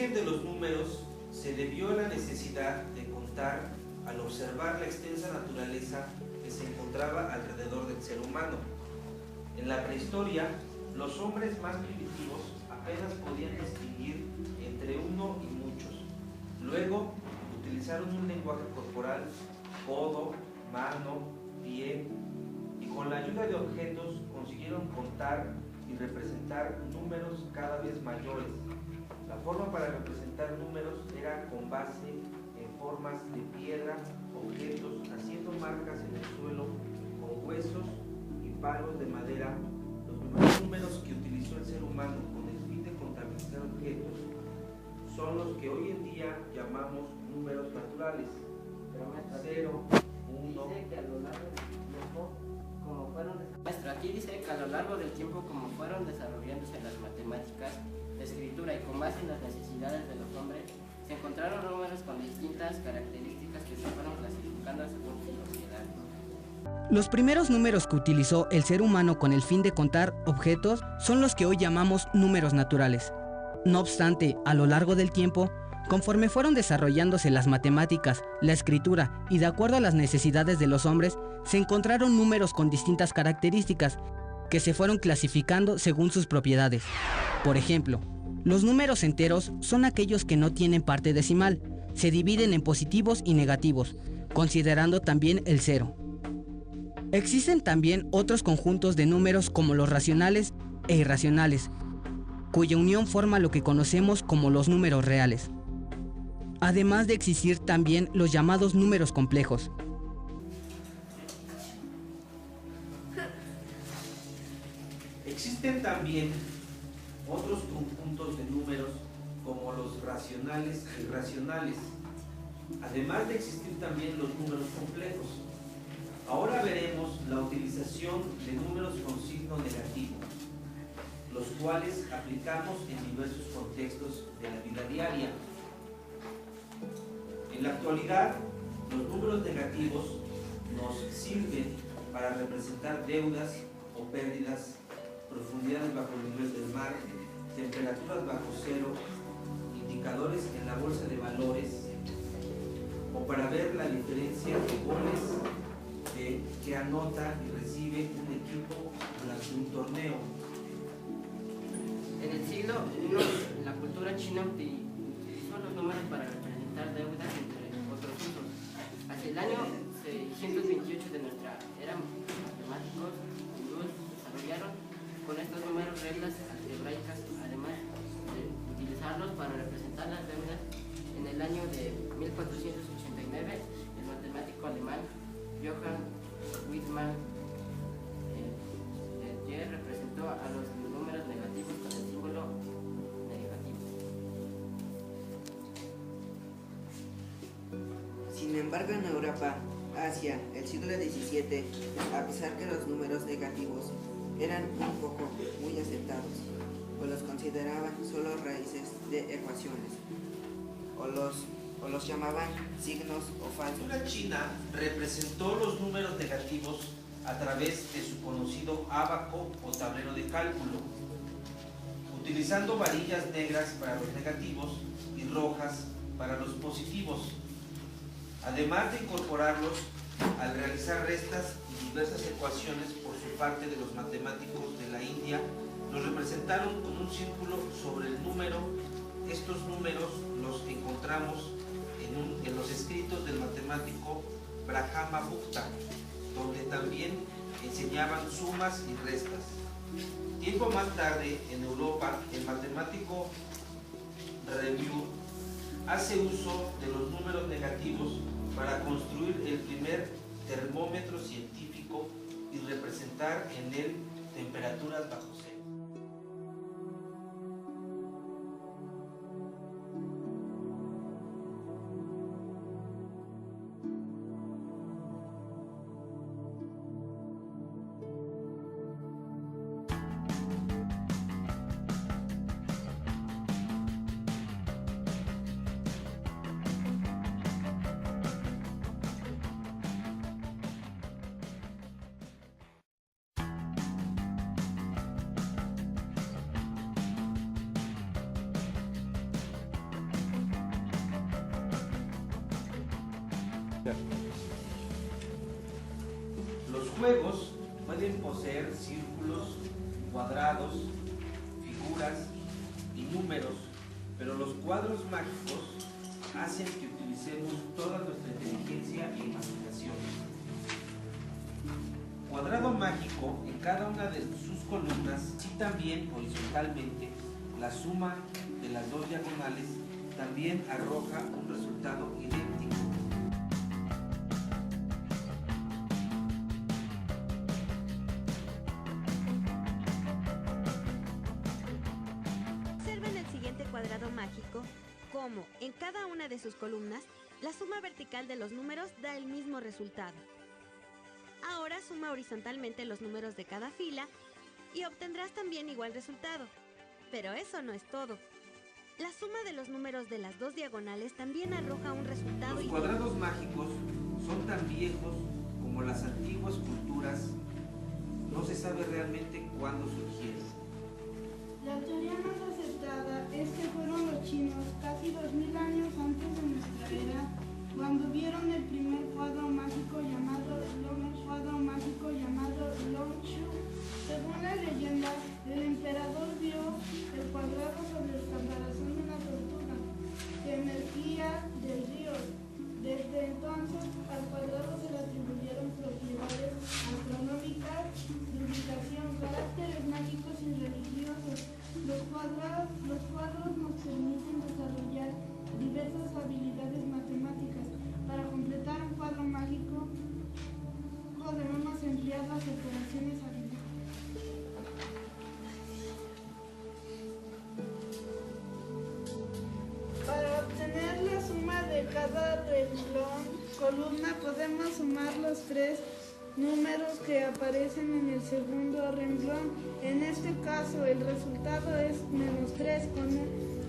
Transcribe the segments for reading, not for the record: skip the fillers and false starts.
origen de los números se debió a la necesidad de contar al observar la extensa naturaleza que se encontraba alrededor del ser humano. En la prehistoria, los hombres más primitivos apenas podían distinguir entre uno y muchos. Luego, utilizaron un lenguaje corporal, codo, mano, pie, y con la ayuda de objetos consiguieron contar y representar números cada vez mayores. La forma para representar números era con base en formas de piedra, objetos, haciendo marcas en el suelo con huesos y palos de madera. Los primeros números que utilizó el ser humano con el fin de contabilizar objetos son los que hoy en día llamamos números naturales. 0, 1. Aquí dice que a lo largo del tiempo, como fueron desarrollándose las matemáticas, la escritura y con base en las necesidades de los hombres, se encontraron números con distintas características que se fueron clasificando según su sociedad. Los primeros números que utilizó el ser humano con el fin de contar objetos son los que hoy llamamos números naturales. No obstante, a lo largo del tiempo, conforme fueron desarrollándose las matemáticas, la escritura y de acuerdo a las necesidades de los hombres, se encontraron números con distintas características que se fueron clasificando según sus propiedades. Por ejemplo, los números enteros son aquellos que no tienen parte decimal, se dividen en positivos y negativos, considerando también el cero. Existen también otros conjuntos de números como los racionales e irracionales, cuya unión forma lo que conocemos como los números reales. Además de existir también los llamados números complejos. Existen también otros conjuntos de números como los racionales e irracionales, además de existir también los números complejos. Ahora veremos la utilización de números con signo negativo, los cuales aplicamos en diversos contextos de la vida diaria. En la actualidad, los números negativos nos sirven para representar deudas o pérdidas, profundidades bajo el nivel del mar, temperaturas bajo cero, indicadores en la bolsa de valores, o para ver la diferencia de goles que anota y recibe un equipo durante un torneo. En el siglo I, la cultura china utilizó los números para representar deudas, entre otros usos. Hacia el año 628 de nuestra era, matemáticos hindúes desarrollaron con estos números reglas algebraicas, además de utilizarlos para representar las deudas. En el año de 1489, el matemático alemán Johann Wittmann representó a los números negativos con el símbolo negativo. Sin embargo, en Europa, Asia, el siglo XVII, a pesar que los números negativos eran un poco muy aceptados, pues los consideraban solo raíces de ecuaciones, o los llamaban signos o falsos. La China representó los números negativos a través de su conocido ábaco o tablero de cálculo, utilizando varillas negras para los negativos y rojas para los positivos, además de incorporarlos al realizar restas y diversas ecuaciones por su parte de los matemáticos de la India. Los representaron con un círculo sobre el número. Estos números los encontramos en los escritos del matemático Brahmagupta, donde también enseñaban sumas y restas. Tiempo más tarde, en Europa, el matemático Review hace uso de los números negativos para construir el primer termómetro científico y representar en él temperaturas bajo cero. Los juegos pueden poseer círculos, cuadrados, figuras y números, pero los cuadros mágicos hacen que utilicemos toda nuestra inteligencia e imaginación. Cuadrado mágico, en cada una de sus columnas, y también horizontalmente, la suma de las dos diagonales también arroja un resultado idéntico. Observen el siguiente cuadrado mágico, como en cada una de sus columnas, la suma vertical de los números da el mismo resultado. Ahora suma horizontalmente los números de cada fila y obtendrás también igual resultado. Pero eso no es todo. La suma de los números de las dos diagonales también arroja un resultado. Los cuadrados mágicos son tan viejos como las antiguas culturas. No se sabe realmente cuándo surgieron. La teoría más aceptada es que fueron los chinos, casi 2000 años antes de nuestra era, cuando vieron el primer cuadro mágico llamado Longshu. Según la leyenda, el emperador vio el cuadrado sobre el caparazón de una tortuga que emergía del río. Desde entonces, al cuadrado se le atribuyeron propiedades astronómicas, ubicación, caracteres mágicos y religiosos. Los cuadros nos permiten desarrollar diversas habilidades matemáticas. Para completar un cuadro mágico, debemos emplear las operaciones aritméticas. Para obtener la suma de cada columna, podemos sumar los tres números que aparecen en el segundo renglón. En este caso, el resultado es -3.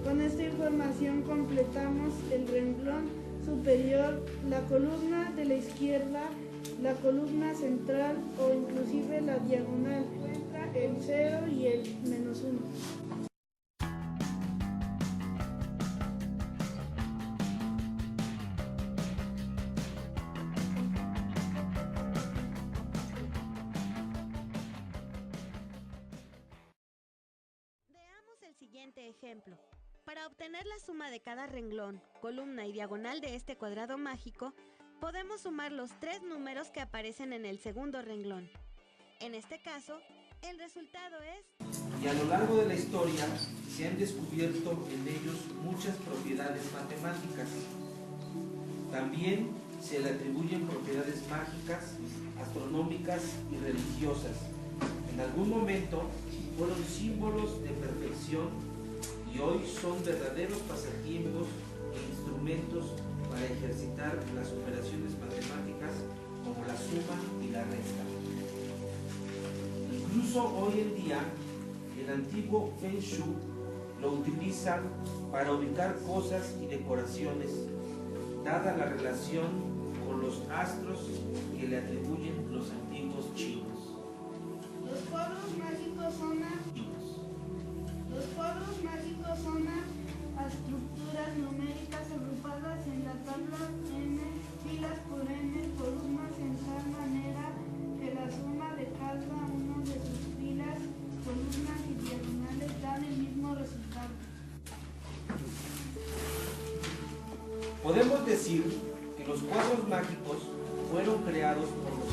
Con esta información completamos el renglón superior, la columna de la izquierda, la columna central o inclusive la diagonal. Encuentra el 0 y el -1. Veamos el siguiente ejemplo. Para obtener la suma de cada renglón, columna y diagonal de este cuadrado mágico, podemos sumar los tres números que aparecen en el segundo renglón. En este caso, el resultado es... Y a lo largo de la historia se han descubierto en ellos muchas propiedades matemáticas. También se le atribuyen propiedades mágicas, astronómicas y religiosas. En algún momento fueron símbolos de perfección y hoy son verdaderos pasatiempos e instrumentos para ejercitar las operaciones matemáticas como la suma y la resta. Incluso hoy en día, el antiguo Feng Shui lo utilizan para ubicar cosas y decoraciones, dada la relación con los astros que le atribuyen los antiguos chinos. Los cuadros mágicos son estructuras numéricas agrupadas en la tabla n, filas por n, columnas en tal manera que la suma de cada una de sus filas, columnas y diagonales dan el mismo resultado. Podemos decir que los cuadros mágicos fueron creados por los